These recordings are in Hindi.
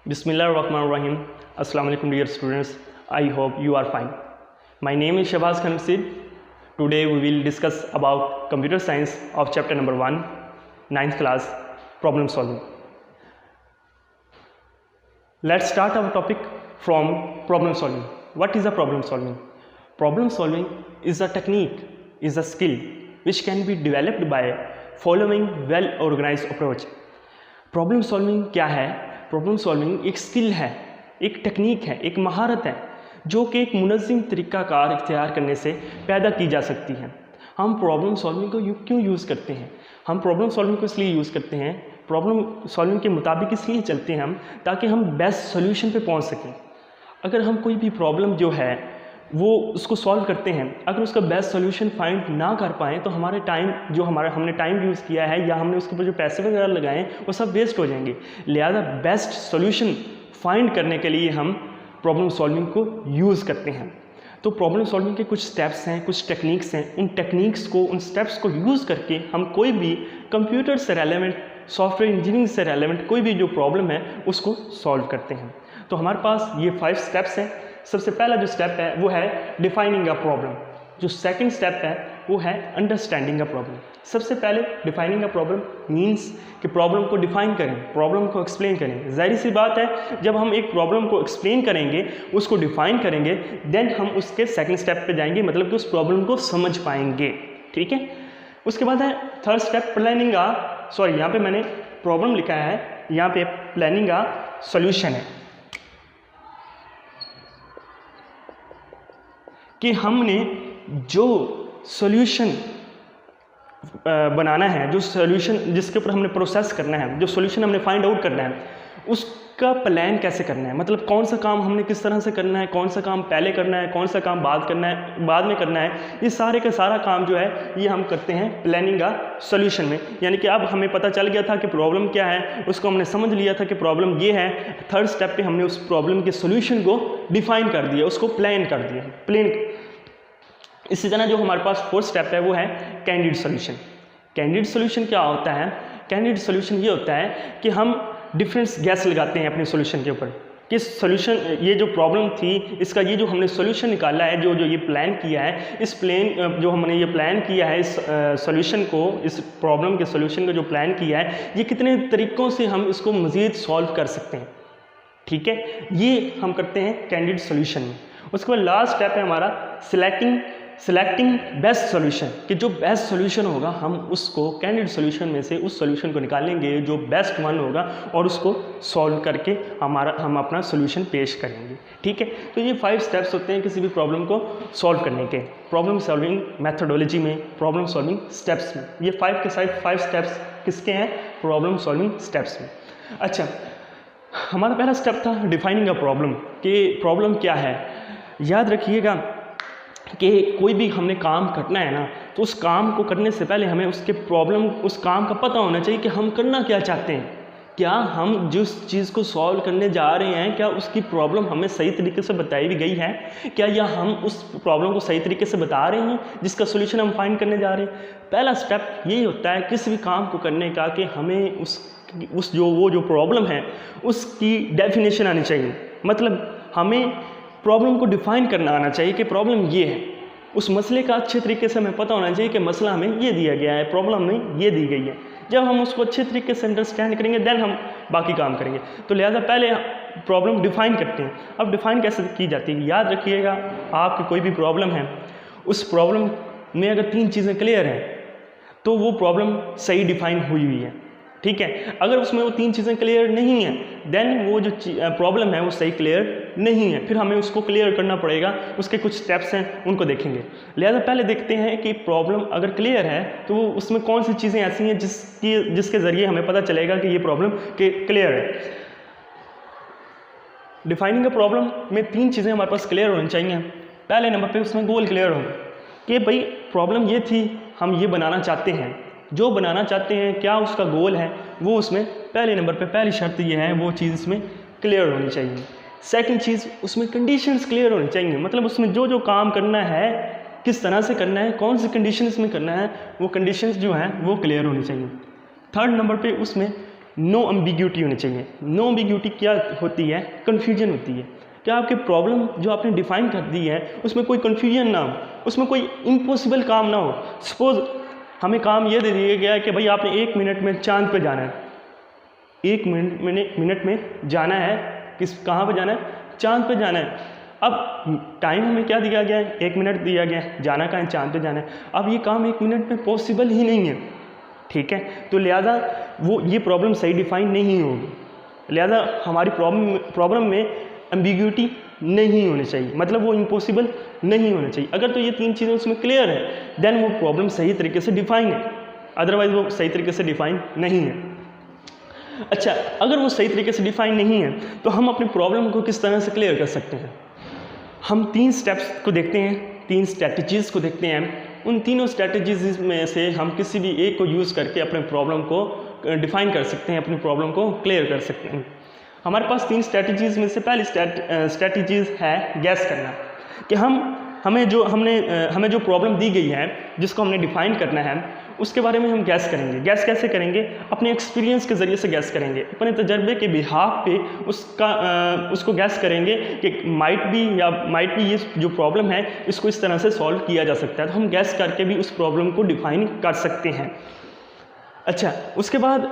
Bismillahirrahmanirrahim. Assalamu alaikum dear students. I hope you are fine. My name is Shahbaz Khan Rasid. Today we will discuss about computer science of chapter number 1, 9th class, problem solving. Let's start our topic from problem solving. What is a problem solving? Problem solving is a technique, is a skill which can be developed by following well organized approach. Problem solving क्या है? प्रॉब्लम सॉल्विंग एक स्किल है, एक टेक्निक है, एक महारत है जो कि एक मुनज़्ज़म तरीक़ाकार इख्तियार करने से पैदा की जा सकती है। हम प्रॉब्लम सॉल्विंग को क्यों यूज़ करते हैं? हम प्रॉब्लम सॉल्विंग को इसलिए यूज़ करते हैं, प्रॉब्लम सॉल्विंग के मुताबिक इसलिए चलते हैं हम ताकि हम बेस्ट सोल्यूशन पे पहुंच सकें। अगर हम कोई भी प्रॉब्लम जो है वो उसको सॉल्व करते हैं, अगर उसका बेस्ट सोल्यूशन फाइंड ना कर पाएँ तो हमारे टाइम जो हमने टाइम यूज़ किया है या हमने उसके ऊपर जो पैसे वगैरह लगाए हैं वो सब वेस्ट हो जाएंगे। लिहाजा बेस्ट सोल्यूशन फाइंड करने के लिए हम प्रॉब्लम सॉल्विंग को यूज़ करते हैं। तो प्रॉब्लम सॉल्विंग के कुछ स्टेप्स हैं, कुछ टेक्निक्स हैं। उन टेक्निक्स को, उन स्टेप्स को यूज़ करके हम कोई भी कंप्यूटर से रेलेवेंट, सॉफ्टवेयर इंजीनियरिंग से रेलेवेंट कोई भी जो प्रॉब्लम है उसको सॉल्व करते हैं। तो हमारे पास ये 5 स्टेप्स हैं। सबसे पहला जो स्टेप है वो है डिफाइनिंग अ प्रॉब्लम। जो सेकंड स्टेप है वो है अंडरस्टैंडिंग अ प्रॉब्लम। सबसे पहले डिफाइनिंग अ प्रॉब्लम मींस कि प्रॉब्लम को डिफाइन करें, प्रॉब्लम को एक्सप्लेन करें। जाहिर सी बात है, जब हम एक प्रॉब्लम को एक्सप्लेन करेंगे, उसको डिफाइन करेंगे, देन हम उसके सेकंड स्टेप पे जाएंगे, मतलब कि उस प्रॉब्लम को समझ पाएंगे। ठीक है। उसके बाद है थर्ड स्टेप प्लानिंग यहाँ पे मैंने प्रॉब्लम लिखा है, यहाँ पे प्लानिंग अ सॉल्यूशन है कि हमने जो सॉल्यूशन बनाना है, जो सॉल्यूशन जिसके ऊपर हमने प्रोसेस करना है, जो सॉल्यूशन हमने फाइंड आउट करना है, उसका प्लान कैसे करना है। मतलब कौन सा काम हमने किस तरह से करना है, कौन सा काम पहले करना है, कौन सा काम बाद में करना है। ये सारे का सारा काम जो है ये हम करते हैं प्लानिंग का सॉल्यूशन में। यानी कि अब हमें पता चल गया था कि प्रॉब्लम क्या है, उसको हमने समझ लिया था कि प्रॉब्लम ये है। थर्ड स्टेप पे हमने उस प्रॉब्लम के सॉल्यूशन को डिफाइन कर दिया, उसको प्लान कर दिया। इसी तरह जो हमारे पास फोर्थ स्टेप है वो है कैंडिड सॉल्यूशन। कैंडिड सॉल्यूशन क्या होता है? कैंडिड सॉल्यूशन ये होता है कि हम डिफरेंस गैस लगाते हैं अपने सॉल्यूशन के ऊपर कि सॉल्यूशन, ये जो प्रॉब्लम थी, इसका ये जो हमने सॉल्यूशन निकाला है, जो ये प्लान किया है, इस जो हमने ये प्लान किया है इस सॉल्यूशन को, इस प्रॉब्लम के सॉल्यूशन का जो प्लान किया है, ये कितने तरीक़ों से हम इसको मज़ीद सॉल्व कर सकते हैं। ठीक है, ये हम करते हैं कैंडिड सॉल्यूशन में। उसके बाद लास्ट स्टेप है हमारा सिलेक्टिंग बेस्ट सॉल्यूशन, कि जो बेस्ट सॉल्यूशन होगा हम उसको कैंडिड सॉल्यूशन में से उस सॉल्यूशन को निकालेंगे जो बेस्ट वन होगा और उसको सॉल्व करके हम अपना सॉल्यूशन पेश करेंगे। ठीक है। तो ये 5 स्टेप्स होते हैं किसी भी प्रॉब्लम को सॉल्व करने के, प्रॉब्लम सॉल्विंग मैथडोलॉजी में, प्रॉब्लम सॉल्विंग स्टेप्स में। ये 5 के साथ 5 स्टेप्स किसके हैं? प्रॉब्लम सॉल्विंग स्टेप्स में। अच्छा, हमारा पहला स्टेप था डिफाइनिंग अ प्रॉब्लम, कि प्रॉब्लम क्या है। याद रखिएगा कि कोई भी हमने काम करना है ना, तो उस काम को करने से पहले हमें उस काम का पता होना चाहिए कि हम करना क्या चाहते हैं। क्या हम जिस चीज़ को सॉल्व करने जा रहे हैं, क्या उसकी प्रॉब्लम हमें सही तरीके से बताई भी गई है? क्या या हम उस प्रॉब्लम को सही तरीके से बता रहे हैं जिसका सोल्यूशन हम फाइंड करने जा रहे हैं? पहला स्टेप यही होता है किसी भी काम को करने का कि हमें वो जो प्रॉब्लम है उसकी डेफिनेशन आनी चाहिए। मतलब हमें प्रॉब्लम को डिफाइन करना आना चाहिए कि प्रॉब्लम ये है। उस मसले का अच्छे तरीके से हमें पता होना चाहिए कि मसला हमें ये दिया गया है, प्रॉब्लम में ये दी गई है। जब हम उसको अच्छे तरीके से अंडरस्टैंड करेंगे देन हम बाकी काम करेंगे। तो लिहाजा पहले प्रॉब्लम डिफाइन करते हैं। अब डिफाइन कैसे की जाती है? याद रखिएगा, आपकी कोई भी प्रॉब्लम है, उस प्रॉब्लम में अगर 3 चीज़ें क्लियर हैं तो वो प्रॉब्लम सही डिफाइन हुई है। ठीक है। अगर उसमें वो 3 चीज़ें क्लियर नहीं हैं देन वो जो प्रॉब्लम है वो सही क्लियर नहीं है, फिर हमें उसको क्लियर करना पड़ेगा। उसके कुछ स्टेप्स हैं, उनको देखेंगे। लिहाजा पहले देखते हैं कि प्रॉब्लम अगर क्लियर है तो उसमें कौन सी चीज़ें ऐसी हैं जिसके ज़रिए हमें पता चलेगा कि ये प्रॉब्लम क्लियर है। डिफाइनिंग अ प्रॉब्लम में 3 चीज़ें हमारे पास क्लियर होनी चाहिए। पहले नंबर पर उसमें गोल क्लियर हो कि भाई प्रॉब्लम ये थी, हम ये बनाना चाहते हैं, जो बनाना चाहते हैं क्या उसका गोल है, वो उसमें पहले नंबर पे पहली शर्त ये है, वो चीज़ इसमें क्लियर होनी चाहिए। सेकंड चीज़, उसमें कंडीशंस क्लियर होनी चाहिए। मतलब उसमें जो काम करना है, किस तरह से करना है, कौन सी कंडीशंस में करना है, वो कंडीशंस जो हैं वो क्लियर होनी चाहिए। थर्ड नंबर पे उसमें नो एम्बिग्यूटी होनी चाहिए। नो एम्बिग्यूटी क्या होती है? कन्फ्यूजन होती है। क्या आपके प्रॉब्लम जो आपने डिफाइन कर दी है उसमें कोई कन्फ्यूजन ना हो, उसमें कोई इम्पॉसिबल काम ना हो। सपोज हमें काम ये दे दिया गया है कि भाई आपने 1 मिनट में चांद पे जाना है, 1 मिनट में जाना है, कहाँ पे जाना है? चांद पे जाना है। अब टाइम हमें क्या दिया गया है? 1 मिनट दिया गया है, जाना कहाँ है? चांद पे जाना है। अब ये काम 1 मिनट में पॉसिबल ही नहीं है, ठीक है। तो लिहाजा वो ये प्रॉब्लम सही डिफाइन नहीं होगी, लिहाजा हमारी प्रॉब्लम में एम्बिग्यूटी नहीं होनी चाहिए, मतलब वो इम्पॉसिबल नहीं होना चाहिए। अगर तो ये 3 चीज़ें उसमें क्लियर है देन वो प्रॉब्लम सही तरीके से डिफाइन है, अदरवाइज वो सही तरीके से डिफाइन नहीं है। अच्छा, अगर वो सही तरीके से डिफाइन नहीं है तो हम अपनी प्रॉब्लम को किस तरह से क्लियर कर सकते हैं? हम 3 स्टेप्स को देखते हैं, 3 स्ट्रैटेजीज़ को देखते हैं। उन तीनों स्ट्रैटेजीज में से हम किसी भी एक को यूज़ करके अपने प्रॉब्लम को डिफाइन कर सकते हैं, अपनी प्रॉब्लम को क्लियर कर सकते हैं। हमारे पास 3 स्ट्रैटेजीज़ में से पहली स्ट्रैटेजीज़ है गैस करना, कि हमें जो प्रॉब्लम दी गई है जिसको हमने डिफाइन करना है उसके बारे में हम गैस करेंगे। गैस कैसे करेंगे? अपने एक्सपीरियंस के ज़रिए से गैस करेंगे, अपने तजर्बे के बिहाफ पे उसको गैस करेंगे कि माइट भी ये जो प्रॉब्लम है इसको इस तरह से सॉल्व किया जा सकता है। तो हम गैस करके भी उस प्रॉब्लम को डिफाइन कर सकते हैं। अच्छा, उसके बाद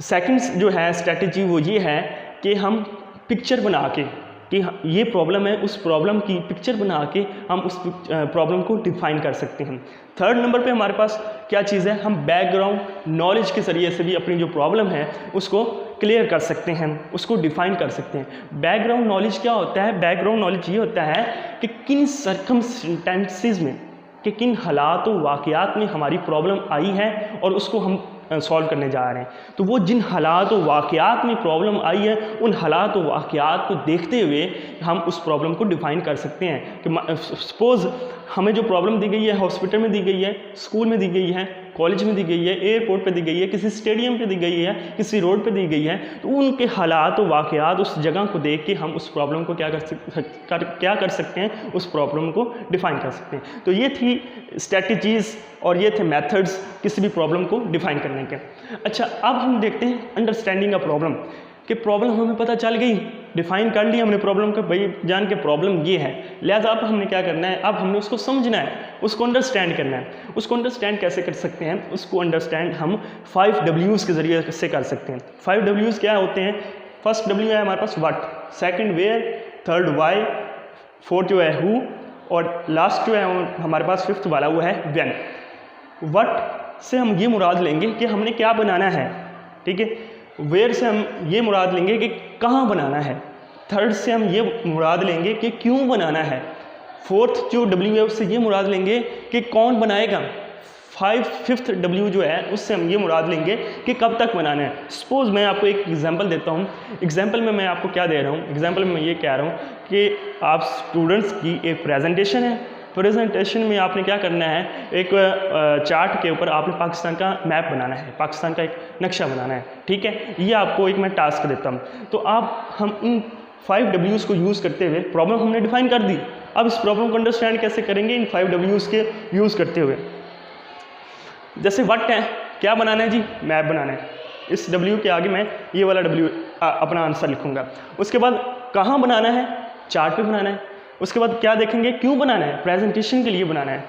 सेकंड जो है स्ट्रैटेजी वो ये है कि हम पिक्चर बना के कि ये प्रॉब्लम है, उस प्रॉब्लम की पिक्चर बना के हम उस प्रॉब्लम को डिफाइन कर सकते हैं। थर्ड नंबर पे हमारे पास क्या चीज़ है? हम बैकग्राउंड नॉलेज के ज़रिए से भी अपनी जो प्रॉब्लम है उसको क्लियर कर सकते हैं, उसको डिफाइन कर सकते हैं। बैकग्राउंड नॉलेज क्या होता है? बैकग्राउंड नॉलेज ये होता है कि किन सर्कमस्टेंसेस में, कि किन हालात व वाक़यात में हमारी प्रॉब्लम आई है और उसको हम सॉल्व करने जा रहे हैं। तो वो जिन हालात व वाक़यात में प्रॉब्लम आई है उन हालात व वाक़यात को देखते हुए हम उस प्रॉब्लम को डिफ़ाइन कर सकते हैं। कि सपोज़ हमें जो प्रॉब्लम दी गई है हॉस्पिटल में दी गई है, स्कूल में दी गई है, कॉलेज में दी गई है, एयरपोर्ट पे दी गई है, किसी स्टेडियम पे दी गई है, किसी रोड पे दी गई है, तो उनके हालात व वाक़यात उस जगह को देख के हम उस प्रॉब्लम को क्या कर सकते हैं? उस प्रॉब्लम को डिफ़ाइन कर सकते हैं। तो ये थी स्ट्रैटेजीज़ और ये थे मेथड्स किसी भी प्रॉब्लम को डिफ़ाइन करने के। अच्छा, अब हम देखते हैं अंडरस्टैंडिंग अ प्रॉब्लम, कि प्रॉब्लम हमें पता चल गई, डिफ़ाइन कर ली हमने प्रॉब्लम का, भाई जान के प्रॉब्लम ये है, लिहाजा अब हमने क्या करना है? अब हमने उसको समझना है, उसको अंडरस्टैंड करना है। उसको अंडरस्टैंड कैसे कर सकते हैं? उसको अंडरस्टैंड हम 5 W's के ज़रिए से कर सकते हैं। 5 W's क्या होते हैं? फर्स्ट W है हमारे पास what, second where, third why, fourth जो है हु, और लास्ट जो है हमारे पास फिफ्थ वाला वो है व्हेन। व्हाट से हम ये मुराद लेंगे कि हमने क्या बनाना है, ठीक है। वेयर से हम ये मुराद लेंगे कि कहाँ बनाना है। थर्ड से हम ये मुराद लेंगे कि क्यों बनाना है। फोर्थ जो W है उससे ये मुराद लेंगे कि कौन बनाएगा। फिफ्थ W जो है उससे हम ये मुराद लेंगे कि कब तक बनाना है। सपोज़ मैं आपको एक एग्जांपल देता हूँ। एग्जांपल में मैं आपको क्या दे रहा हूँ? एग्जांपल में मैं ये कह रहा हूँ कि आप स्टूडेंट्स की एक प्रेजेंटेशन है। प्रेजेंटेशन में आपने क्या करना है? एक चार्ट के ऊपर आपने पाकिस्तान का मैप बनाना है, पाकिस्तान का एक नक्शा बनाना है, ठीक है। ये आपको एक मैं टास्क देता हूँ। तो हम इन 5 W's को यूज़ करते हुए प्रॉब्लम हमने डिफाइन कर दी। अब इस प्रॉब्लम को अंडरस्टैंड कैसे करेंगे? इन 5 W's के यूज़ करते हुए। जैसे व्हाट है, क्या बनाना है जी? मैप बनाना है। इस W के आगे मैं ये वाला W अपना आंसर लिखूंगा। उसके बाद कहाँ बनाना है? चार्ट पे बनाना है। उसके बाद क्या देखेंगे? क्यों बनाना है? प्रेजेंटेशन के लिए बनाना है।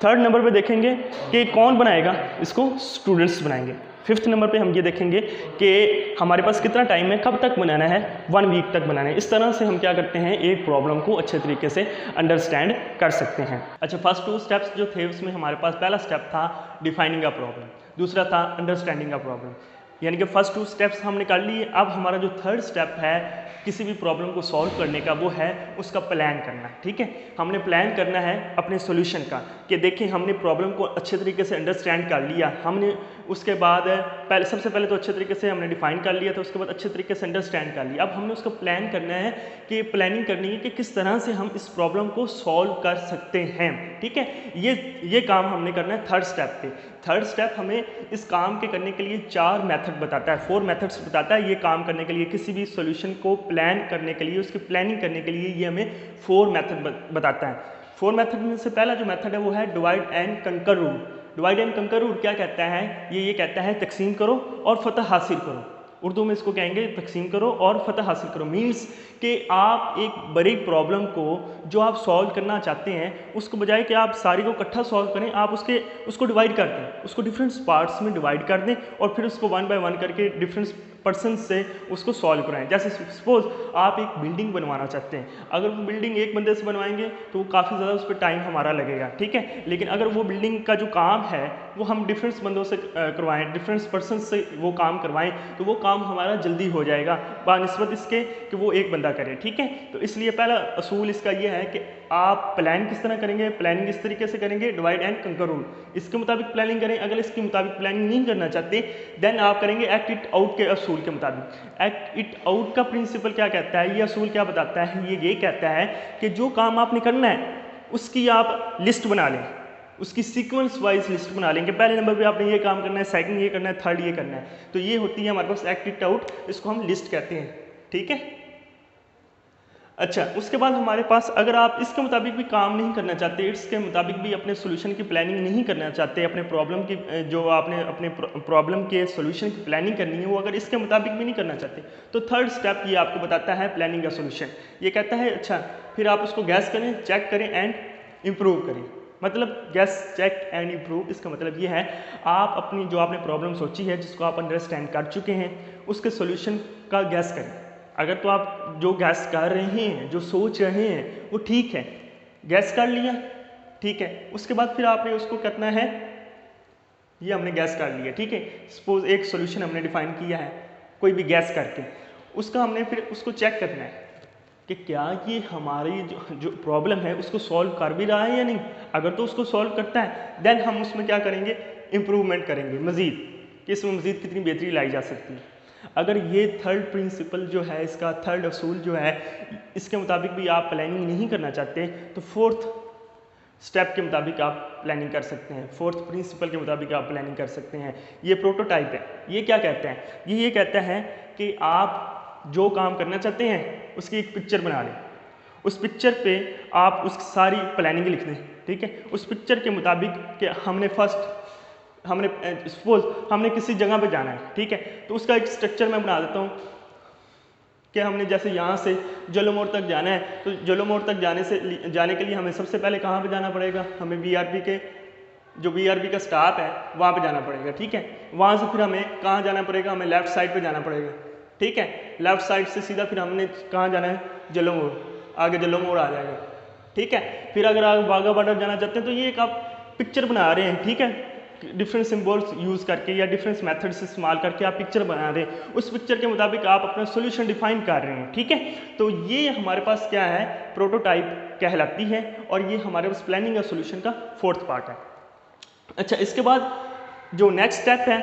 थर्ड नंबर पे देखेंगे कि कौन बनाएगा? इसको स्टूडेंट्स बनाएंगे। फिफ्थ नंबर पे हम ये देखेंगे कि हमारे पास कितना टाइम है, कब तक बनाना है, 1 वीक तक बनाना है। इस तरह से हम क्या करते हैं? एक प्रॉब्लम को अच्छे तरीके से अंडरस्टैंड कर सकते हैं। अच्छा, फर्स्ट 2 स्टेप्स जो थे उसमें हमारे पास पहला स्टेप था डिफाइनिंग अ प्रॉब्लम, दूसरा था अंडरस्टैंडिंग अ प्रॉब्लम। यानी कि फर्स्ट 2 स्टेप्स हमने कर लिए। अब हमारा जो थर्ड स्टेप है किसी भी प्रॉब्लम को सॉल्व करने का, वो है उसका प्लान करना, ठीक है। हमने प्लान करना है अपने सॉल्यूशन का, कि देखिए हमने प्रॉब्लम को अच्छे तरीके से अंडरस्टैंड कर लिया, हमने उसके बाद सबसे पहले तो अच्छे तरीके से हमने डिफाइन कर लिया था, उसके बाद अच्छे तरीके से अंडरस्टैंड कर लिया। अब हमने उसका प्लान करना है कि प्लानिंग करनी है कि किस तरह से हम इस प्रॉब्लम को सॉल्व कर सकते हैं, ठीक है। ये काम हमने करना है थर्ड स्टेप पे। थर्ड स्टेप हमें इस काम के करने के लिए 4 मेथड बताता है, 4 मेथड्स बताता है। ये काम करने के लिए, किसी भी सॉल्यूशन को प्लान करने के लिए, उसकी प्लानिंग करने के लिए ये हमें 4 मेथड बताता है। 4 मेथड में से पहला जो मेथड है वो है डिवाइड एंड कंकर रूल। डिवाइड एंड कंकर रूल क्या कहता है? ये कहता है तकसीम करो और फतह हासिल करो। उर्दू में इसको कहेंगे तकसीम करो और फतह हासिल करो। मीन्स कि आप एक बड़ी प्रॉब्लम को जो आप सॉल्व करना चाहते हैं उसको बजाय कि आप सारी को इकट्ठा सॉल्व करें, आप उसको डिवाइड कर दें, उसको डिफरेंट पार्ट्स में डिवाइड कर दें और फिर उसको वन बाय वन करके डिफरेंट पर्सन से उसको सॉल्व कराएं। जैसे सपोज आप एक बिल्डिंग बनवाना चाहते हैं, अगर वो बिल्डिंग एक बंदे से बनवाएंगे तो वो काफ़ी ज़्यादा उस पर टाइम हमारा लगेगा, ठीक है। लेकिन अगर वो बिल्डिंग का जो काम है वो हम डिफरेंट बंदों से करवाएं, डिफरेंट पर्सन से वो काम करवाएं, तो वो काम हमारा जल्दी हो जाएगा बानिस्बत इसके कि वो एक बंदा करे, ठीक है। तो इसलिए पहला असूल इसका ये है कि आप प्लान किस तरह करेंगे, प्लानिंग इस तरीके से करेंगे, डिवाइड एंड कंकर रूल, इसके मुताबिक प्लानिंग करें। अगर इसके मुताबिक प्लानिंग नहीं करना चाहते देन आप करेंगे एक्ट इट आउट के असूल के मुताबिक। एक्ट इट आउट का प्रिंसिपल क्या कहता है, ये असूल क्या बताता है, ये कहता है कि जो काम आपने करना है उसकी आप लिस्ट बना लें, उसकी सीक्वेंस वाइज लिस्ट बना लेंगे। पहले नंबर पे आपने ये काम करना है, सेकंड ये करना है, थर्ड ये करना है, तो ये होती है हमारे पास एक्ट इट आउट, इसको हम लिस्ट कहते हैं, ठीक है। अच्छा, उसके बाद हमारे पास अगर आप इसके मुताबिक भी काम नहीं करना चाहते, इसके मुताबिक भी अपने सोल्यूशन की प्लानिंग नहीं करना चाहते, अपने प्रॉब्लम की जो आपने अपने प्रॉब्लम के सोल्यूशन की प्लानिंग करनी है वो अगर इसके मुताबिक भी नहीं करना चाहते, तो थर्ड स्टेप ये आपको बताता है प्लानिंग का सोल्यूशन। ये कहता है अच्छा फिर आप उसको गैस करें, चेक करें एंड इम्प्रूव करें। मतलब गैस, चेक एंड इम्प्रूव, इसका मतलब ये है आप अपनी जो आपने प्रॉब्लम सोची है, जिसको आप अंडरस्टैंड कर चुके हैं, उसके सोल्यूशन का गैस करें। अगर तो आप जो गैस कर रहे हैं, जो सोच रहे हैं वो ठीक है, गैस कर लिया, ठीक है, उसके बाद फिर आपने उसको करना है, ये हमने गैस कर लिया, ठीक है। सपोज एक सोल्यूशन हमने डिफाइन किया है कोई भी गैस करके, उसका हमने फिर उसको चेक करना है कि क्या ये हमारी जो प्रॉब्लम है उसको सॉल्व कर भी रहा है या नहीं। अगर तो उसको सॉल्व करता है देन हम उसमें क्या करेंगे, इम्प्रूवमेंट करेंगे मज़ीद, कि इसमें मज़ीद कितनी बेहतरी लाई जा सकती है। अगर ये थर्ड प्रिंसिपल जो है, इसका थर्ड असूल जो है, इसके मुताबिक भी आप प्लानिंग नहीं करना चाहते तो फोर्थ स्टेप के मुताबिक आप प्लानिंग कर सकते हैं, फोर्थ प्रिंसिपल के मुताबिक आप प्लानिंग कर सकते हैं। ये प्रोटोटाइप है। ये क्या कहता है, ये कहता है कि आप जो काम करना चाहते हैं उसकी एक पिक्चर बना लें, उस पिक्चर पे आप उसकी सारी प्लानिंग लिख दें, ठीक है। उस पिक्चर के मुताबिक कि हमने सपोज हमने किसी जगह पे जाना है, ठीक है, तो उसका एक स्ट्रक्चर मैं बना देता हूँ कि हमने जैसे यहाँ से जलोमोड़ तक जाना है, तो जलोमोड़ तक जाने के लिए हमें सबसे पहले कहाँ पे जाना पड़ेगा, हमें बीआरबी के जो बीआरबी का स्टाफ है वहाँ पे जाना पड़ेगा, ठीक है। वहाँ से फिर हमें कहाँ जाना पड़ेगा, हमें लेफ़्ट साइड पे जाना पड़ेगा, ठीक है। लेफ़्ट साइड से सीधा फिर हमने कहाँ जाना है, जलोमोड़, आगे जलोमोड़ आ जाएगा, ठीक है। फिर अगर आप वाघा बॉर्डर जाना चाहते हैं तो ये एक आप पिक्चर बना रहे हैं, ठीक है, डिफरेंट सिंबल्स यूज़ करके या डिफरेंट मेथड्स इस्तेमाल करके आप पिक्चर बना रहे हैं, उस पिक्चर के मुताबिक आप अपना सोल्यूशन डिफाइन कर रहे हैं, ठीक है। तो ये हमारे पास क्या है, प्रोटोटाइप कहलाती है और ये हमारे पास प्लानिंग का सोल्यूशन का फोर्थ पार्ट है। अच्छा, इसके बाद जो नेक्स्ट स्टेप है,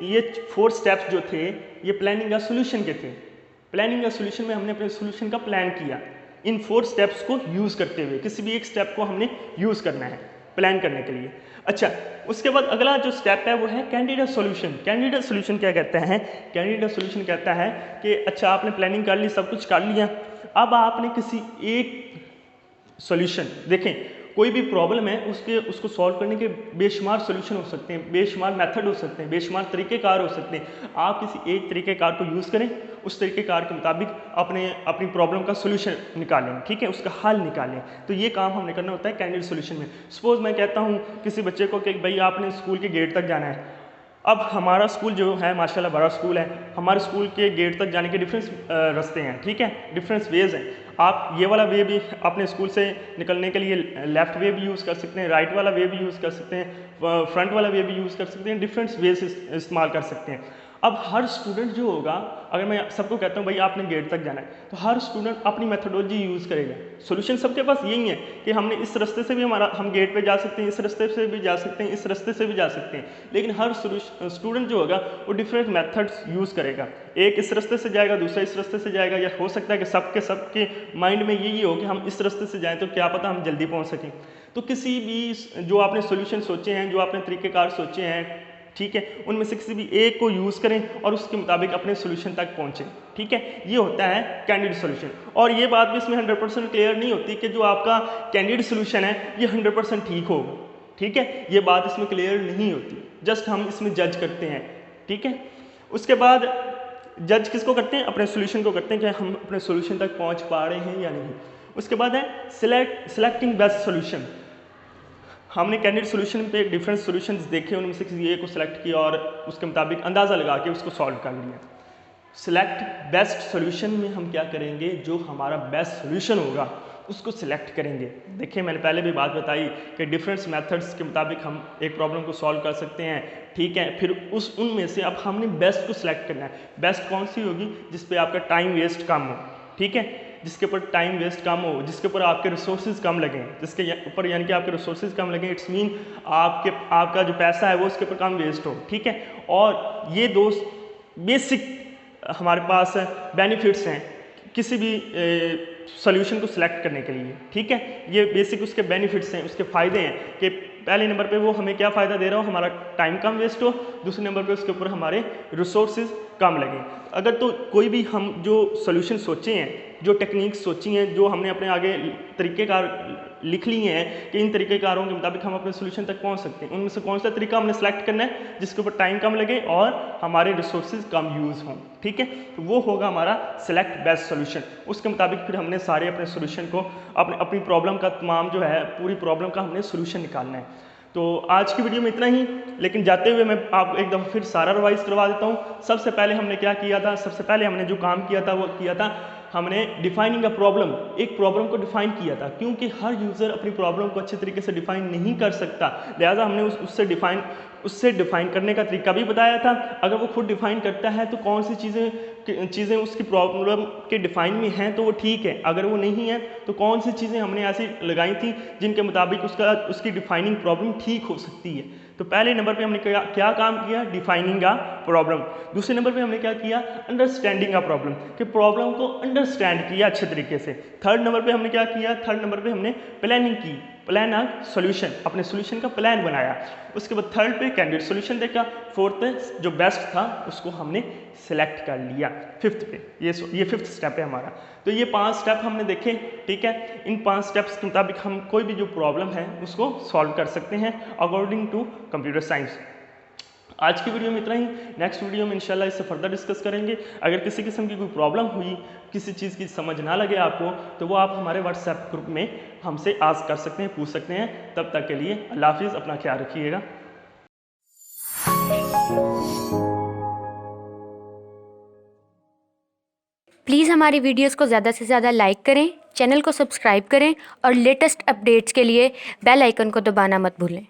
ये 4 स्टेप्स जो थे ये प्लानिंग का सोल्यूशन के थे। प्लानिंग का सोल्यूशन में हमने अपने सोल्यूशन का प्लान किया, इन 4 स्टेप्स को यूज़ करते हुए किसी भी एक स्टेप को हमने यूज़ करना है प्लान करने के लिए। अच्छा, उसके बाद अगला जो स्टेप है वो है कैंडिडेट सॉल्यूशन। कैंडिडेट सॉल्यूशन क्या कहता है, कैंडिडेट सॉल्यूशन कहता है कि अच्छा आपने प्लानिंग कर ली, सब कुछ कर लिया, अब आपने किसी एक सॉल्यूशन, देखें कोई भी प्रॉब्लम है उसको सॉल्व करने के बेशुमार सॉल्यूशन हो सकते हैं, बेशुमार मेथड हो सकते हैं, बेशुमार तरीक़ेकार हो सकते हैं। आप किसी एक तरीक़ेकार को यूज़ करें, उस तरीक़ेकार के मुताबिक अपनी प्रॉब्लम का सोल्यूशन निकालें, ठीक है, उसका हल निकालें। तो ये काम हमने करना होता है कैंडिडेट सोल्यूशन में। सपोज मैं कहता हूँ किसी बच्चे को कि भाई आपने स्कूल के गेट तक जाना है। अब हमारा स्कूल जो है माशाल्लाह बड़ा स्कूल है, हमारे स्कूल के गेट तक जाने के डिफरेंट रास्ते हैं, ठीक है, डिफरेंट वेज़ हैं। आप ये वाला वे भी अपने स्कूल से निकलने के लिए लेफ़्ट वे भी यूज़ कर सकते हैं, राइट वाला वे भी यूज़ कर सकते हैं, फ्रंट वाला वे भी यूज़ कर सकते हैं, डिफरेंट वेज इस्तेमाल कर सकते हैं। अब हर स्टूडेंट जो होगा, अगर मैं सबको कहता हूँ भाई आपने गेट तक जाना है, तो हर स्टूडेंट अपनी मेथडोलॉजी यूज़ करेगा। सॉल्यूशन सबके पास यही है कि हमने इस रास्ते से भी हम गेट पे जा सकते हैं, इस रास्ते से भी जा सकते हैं, इस रास्ते से भी जा सकते हैं, लेकिन हर स्टूडेंट जो होगा वो डिफरेंट मेथड्स यूज़ करेगा। एक इस रास्ते से जाएगा, दूसरा इस रास्ते से जाएगा, या हो सकता है कि सबके माइंड में यही हो कि हम इस रास्ते से जाएँ तो क्या पता हम जल्दी पहुँच सकें। तो किसी भी जो आपने सॉल्यूशन सोचे हैं, जो आपने तरीक़ेकार सोचे हैं, ठीक है, उनमें से किसी भी एक को यूज़ करें और उसके मुताबिक अपने सोल्यूशन तक पहुँचें, ठीक है। ये होता है कैंडिडेट सोल्यूशन। और ये बात भी इसमें 100% क्लियर नहीं होती कि जो आपका कैंडिडेट सोल्यूशन है ये 100% ठीक होगा, ठीक है, ये बात इसमें क्लियर नहीं होती, जस्ट हम इसमें जज करते हैं, ठीक है। उसके बाद जज किसको करते हैं? अपने सोल्यूशन को करते हैं कि हम अपने सोल्यूशन तक पहुंच पा रहे हैं या नहीं। उसके बाद है सिलेक्टिंग बेस्ट सोल्यूशन। हमने कैंडिडेट सोल्यूशन पे डिफरेंट सॉल्यूशंस देखे, उनमें से किसी एक को सिलेक्ट किया और उसके मुताबिक अंदाज़ा लगा के उसको सॉल्व कर लिया। सिलेक्ट बेस्ट सॉल्यूशन में हम क्या करेंगे? जो हमारा बेस्ट सॉल्यूशन होगा उसको सिलेक्ट करेंगे। देखिए मैंने पहले भी बात बताई कि डिफरेंट मेथड्स के मुताबिक हम एक प्रॉब्लम को सॉल्व कर सकते हैं, ठीक है। फिर उनमें से अब हमने बेस्ट को सिलेक्ट करना है। बेस्ट कौन सी होगी? जिस पे आपका टाइम वेस्ट कम हो, ठीक है, जिसके ऊपर टाइम वेस्ट कम हो, जिसके ऊपर आपके रिसोर्सेज कम लगें, जिसके ऊपर यानी कि आपके रिसोर्सेज कम लगें, इट्स मीन आपका जो पैसा है वो उसके ऊपर कम वेस्ट हो, ठीक है। और ये दो बेसिक हमारे पास बेनिफिट्स हैं किसी भी सॉल्यूशन को सिलेक्ट करने के लिए, ठीक है। ये बेसिक उसके बेनिफिट्स हैं, उसके फ़ायदे हैं कि पहले नंबर पे वो हमें क्या फ़ायदा दे रहा हो? हमारा टाइम कम वेस्ट हो। दूसरे नंबर पे उसके ऊपर हमारे रिसोर्सेज कम लगें। अगर तो कोई भी हम जो सॉल्यूशन सोचे हैं, जो टेक्निक्स सोची हैं, जो हमने अपने आगे तरीक़ेकार लिख लिए हैं कि इन तरीक़ेकारों के मुताबिक हम अपने सॉल्यूशन तक पहुंच सकते हैं, उनमें से कौन सा तरीका हमने सेलेक्ट करना है जिसके ऊपर टाइम कम लगे और हमारे रिसोर्सेज कम यूज़ हों, ठीक है। तो वो होगा हमारा सेलेक्ट बेस्ट सॉल्यूशन। उसके मुताबिक फिर हमने सारे अपने सॉल्यूशन को अपनी प्रॉब्लम का तमाम जो है पूरी प्रॉब्लम का हमने सॉल्यूशन निकालना है। तो आज की वीडियो में इतना ही, लेकिन जाते हुए मैं आपको एक दफ़ा फिर सारा रिवाइज करवा देता हूँ। सबसे पहले हमने क्या किया था? सबसे पहले हमने जो काम किया था वो किया था हमने डिफाइनिंग अ प्रॉब्लम, एक प्रॉब्लम को डिफाइन किया था, क्योंकि हर यूज़र अपनी प्रॉब्लम को अच्छे तरीके से डिफाइन नहीं कर सकता, लिहाजा हमने उससे डिफाइन करने का तरीका भी बताया था। अगर वो खुद डिफाइन करता है तो कौन सी चीज़ें उसकी प्रॉब्लम के डिफाइन में हैं तो वो ठीक है, अगर वो नहीं है तो कौन सी चीज़ें हमने ऐसी लगाई थी जिनके मुताबिक उसकी डिफाइनिंग प्रॉब्लम ठीक हो सकती है। तो पहले नंबर पे हमने क्या काम किया? Defining a problem. दूसरे नंबर पे हमने क्या किया? अंडरस्टैंडिंग अ प्रॉब्लम, कि प्रॉब्लम को अंडरस्टैंड किया अच्छे तरीके से। थर्ड नंबर पे हमने क्या किया? थर्ड नंबर पे हमने प्लानिंग की, प्लान अ सॉल्यूशन, अपने सॉल्यूशन का प्लान बनाया। उसके बाद थर्ड पे कैंडिडेट सॉल्यूशन देखा। फोर्थ पे जो बेस्ट था उसको हमने सिलेक्ट कर लिया। फिफ्थ पे ये फिफ्थ स्टेप है हमारा। तो ये 5 स्टेप हमने देखे, ठीक है। इन 5 स्टेप्स के मुताबिक हम कोई भी जो प्रॉब्लम है उसको सॉल्व कर सकते हैं अकॉर्डिंग टू कंप्यूटर साइंस। आज की वीडियो में इतना ही। नेक्स्ट वीडियो में इंशाल्लाह इससे फर्दर डिस्कस करेंगे। अगर किसी किस्म की कोई प्रॉब्लम हुई, किसी चीज़ की समझ ना लगे आपको, तो वो आप हमारे व्हाट्सएप ग्रुप में हमसे आस्क कर सकते हैं, पूछ सकते हैं। तब तक के लिए अल्लाह हाफिज़, अपना ख्याल रखिएगा। प्लीज़ हमारी वीडियोस को ज़्यादा से ज़्यादा लाइक करें, चैनल को सब्सक्राइब करें और लेटेस्ट अपडेट्स के लिए बेल आइकन को दबाना मत भूलें।